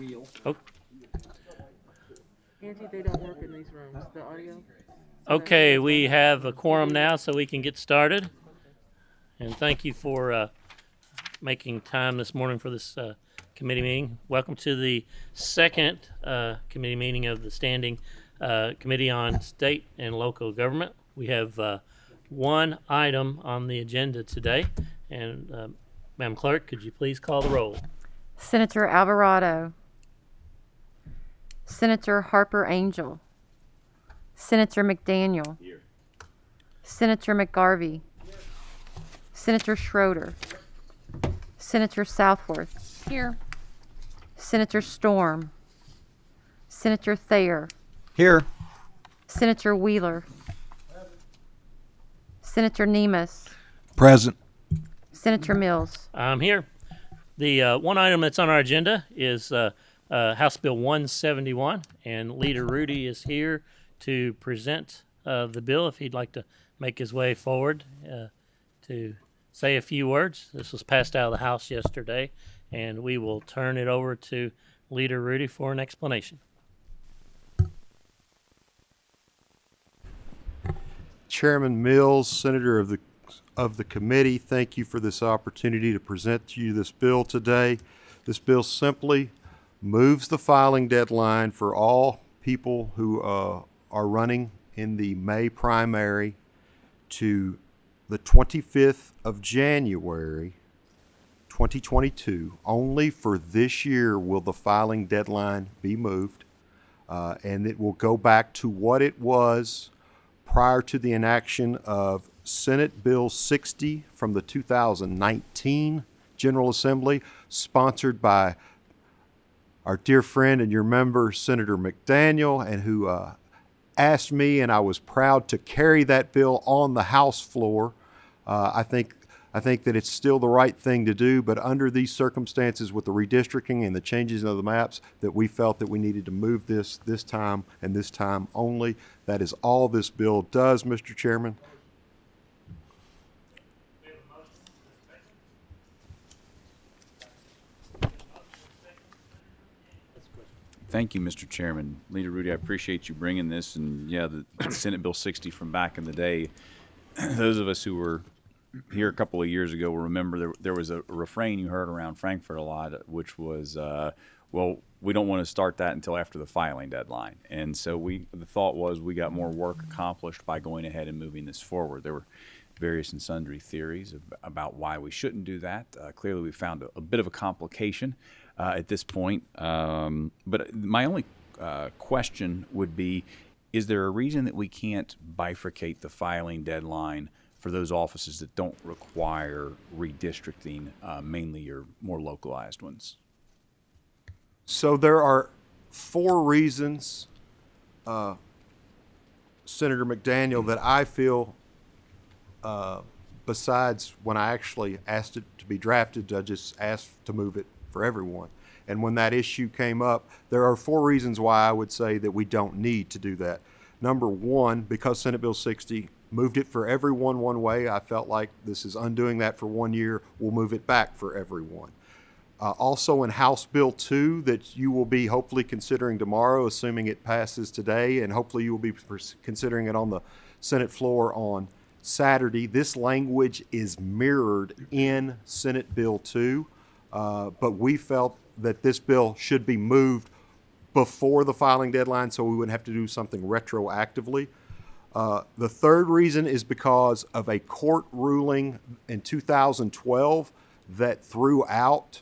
Oh, Angie, they don't work in these rooms, the audio. okay, we have a quorum now, so we can get started. And thank you for making time this morning for this committee meeting. Welcome to the second committee meeting of the Standing Committee on State and Local Government. We have one item on the agenda today, and Madam Clerk, could you please call the roll? Senator Alvarado, Senator Harper Angel, Senator McDaniel, here. Senator McGarvey, Senator Schroeder, Senator Southworth, here. Senator Storm, Senator Thayer, Here. Senator Wheeler, Senator Nemes, Present. Senator Mills. I'm here. The one item that's on our agenda is House Bill 171, and Leader Rudy is here to present the bill if he'd like to make his way forward to say a few words. This was passed out of the House yesterday, and we will turn it over to Leader Rudy for an explanation. Chairman Mills, Senator of the committee, thank you for this opportunity to present to you this bill today. This bill simply moves the filing deadline for all people who are running in the May primary to the 25th of January 2022. Only for this year will the filing deadline be moved, and it will go back to what it was prior to the enaction of Senate Bill 60 from the 2019 General Assembly, sponsored by our dear friend and your member, Senator McDaniel, and who asked me, and I was proud to carry that bill on the House floor. I think that it's still the right thing to do, but under these circumstances with the redistricting and the changes of the maps, that we felt that we needed to move this time and this time only. That is all this bill does, Mr. Chairman. Thank you, Mr. Chairman. Leader Rudy, I appreciate you bringing this. And yeah, the Senate Bill 60 from back in the day, those of us who were here a couple of years ago will remember there was a refrain you heard around Frankfurt a lot, which was, well, we don't want to start that until after the filing deadline. And so the thought was we got more work accomplished by going ahead and moving this forward. There were various and sundry theories about why we shouldn't do that. Clearly, we found a bit of a complication at this point. But my only question would be, is there a reason that we can't bifurcate the filing deadline for those offices that don't require redistricting, mainly your more localized ones? So there are four reasons, Senator McDaniel, that I feel, besides when I actually asked it to be drafted, I just asked to move it for everyone. And when that issue came up, there are four reasons why I would say that we don't need to do that. Number one, because Senate Bill 60 moved it for everyone one way, I felt like this is undoing that for 1 year. We'll move it back for everyone. Also in House Bill 2 that you will be hopefully considering tomorrow, assuming it passes today, and hopefully you will be considering it on the Senate floor on Saturday. This language is mirrored in Senate Bill 2, but we felt that this bill should be moved before the filing deadline so we wouldn't have to do something retroactively. The third reason is because of a court ruling in 2012 that threw out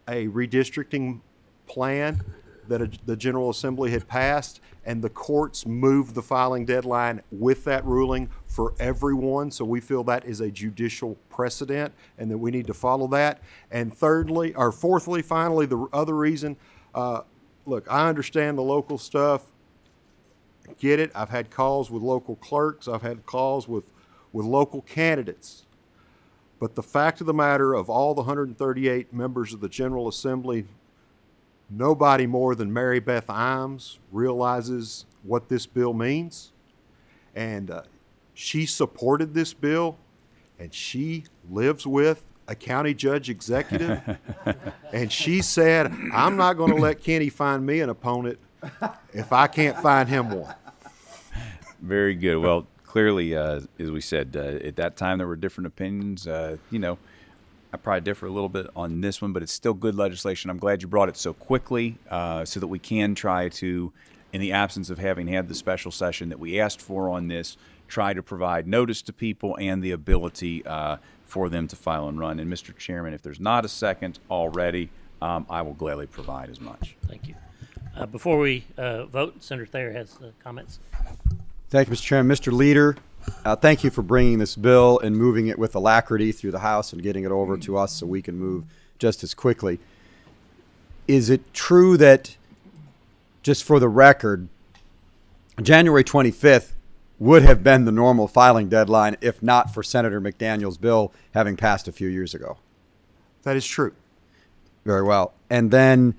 a redistricting plan that the General Assembly had passed, and the courts moved the filing deadline with that ruling for everyone. So we feel that is a judicial precedent and that we need to follow that. And fourthly, finally, the other reason, look, I understand the local stuff, get it. I've had calls with local clerks. I've had calls with local candidates. But the fact of the matter, of all the 138 members of the General Assembly, nobody more than Mary Beth Imes realizes what this bill means. And she supported this bill, and she lives with a county judge executive, and she said, I'm not going to let Kenny find me an opponent if I can't find him one. Very good. Well, clearly, as we said, at that time there were different opinions. I probably differ a little bit on this one, but it's still good legislation. I'm glad you brought it so quickly so that we can try to, in the absence of having had the special session that we asked for on this, try to provide notice to people and the ability for them to file and run. And Mr. Chairman, if there's not a second already, I will gladly provide as much. Thank you. Before we vote, Senator Thayer has comments. Thank you, Mr. Chairman. Mr. Leader, thank you for bringing this bill and moving it with alacrity through the House and getting it over to us so we can move just as quickly. Is it true that, just for the record, January 25th would have been the normal filing deadline if not for Senator McDaniel's bill having passed a few years ago? That is true. Very well. And then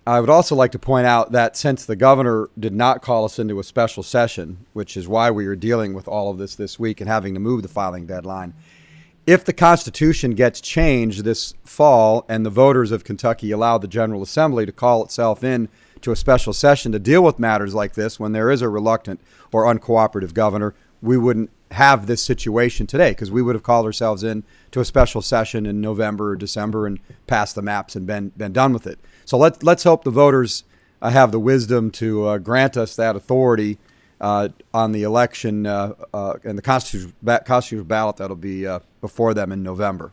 I would also like to point out that since the governor did not call us into a special session, which is why we are dealing with all of this week and having to move the filing deadline, if the Constitution gets changed this fall and the voters of Kentucky allow the General Assembly to call itself in to a special session to deal with matters like this when there is a reluctant or uncooperative governor, we wouldn't have this situation today because we would have called ourselves in to a special session in November or December and passed the maps and been done with it. So let's hope the voters have the wisdom to grant us that authority on the election and the constitutional ballot that'll be before them in November.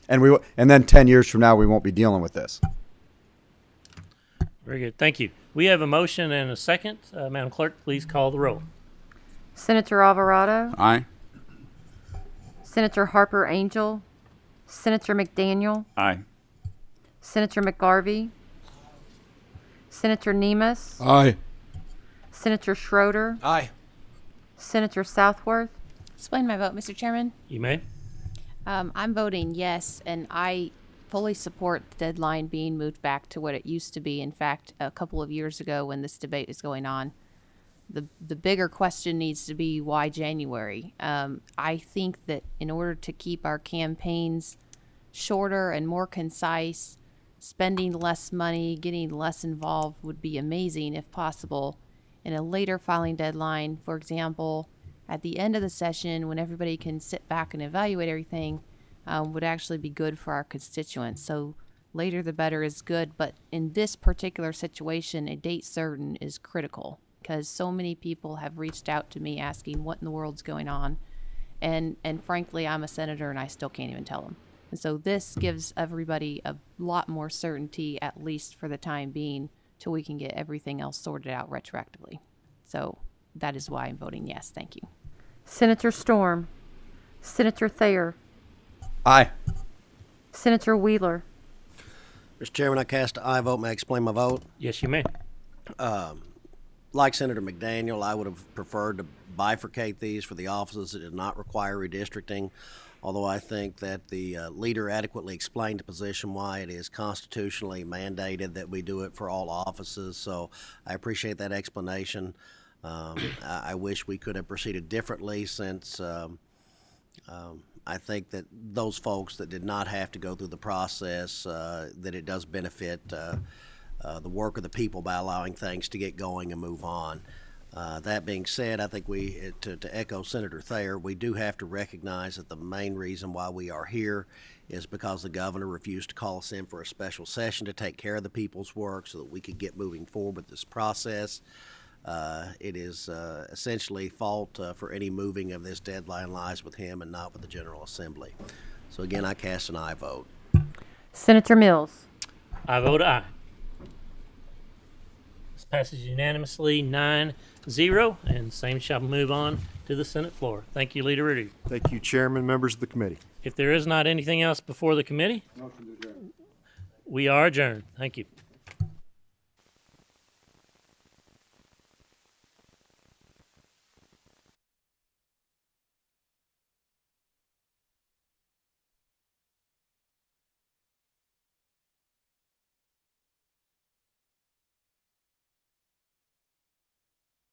And then 10 years from now, we won't be dealing with this. Very good. Thank you. We have a motion and a second. Madam Clerk, please call the roll. Senator Alvarado, Aye. Senator Harper Angel, Senator McDaniel, Aye. Senator McGarvey, Senator Nemes, Aye. Senator Schroeder, Aye. Senator Southworth, Explain my vote, Mr. Chairman. You may. I'm voting yes, and I fully support the deadline being moved back to what it used to be. In fact, a couple of years ago when this debate is going on, the bigger question needs to be why January. I think that in order to keep our campaigns shorter and more concise, spending less money, getting less involved would be amazing if possible. In a later filing deadline, for example, at the end of the session when everybody can sit back and evaluate everything, would actually be good for our constituents. So later the better is good, but in this particular situation, a date certain is critical because so many people have reached out to me asking what in the world's going on. And frankly, I'm a senator and I still can't even tell them. And so this gives everybody a lot more certainty, at least for the time being, till we can get everything else sorted out retroactively. So that is why I'm voting yes. Thank you. Senator Storm, Senator Thayer, Aye. Senator Wheeler, Mr. Chairman, I cast an aye vote. May I explain my vote? Yes, you may. Like Senator McDaniel, I would have preferred to bifurcate these for the offices that did not require redistricting, although I think that the leader adequately explained the position why it is constitutionally mandated that we do it for all offices. So I appreciate that explanation. I wish we could have proceeded differently since I think that those folks that did not have to go through the process, that it does benefit the work of the people by allowing things to get going and move on. That being said, I think to echo Senator Thayer, we do have to recognize that the main reason why we are here is because the governor refused to call us in for a special session to take care of the people's work so that we could get moving forward with this process. It is essentially fault for any moving of this deadline lies with him and not with the General Assembly. So again, I cast an aye vote. Senator Mills. I vote aye. This passes unanimously 9-0, and same shall move on to the Senate floor. Thank you, Leader Rudy. Thank you, Chairman, members of the committee. If there is not anything else before the committee, we are adjourned. Thank you.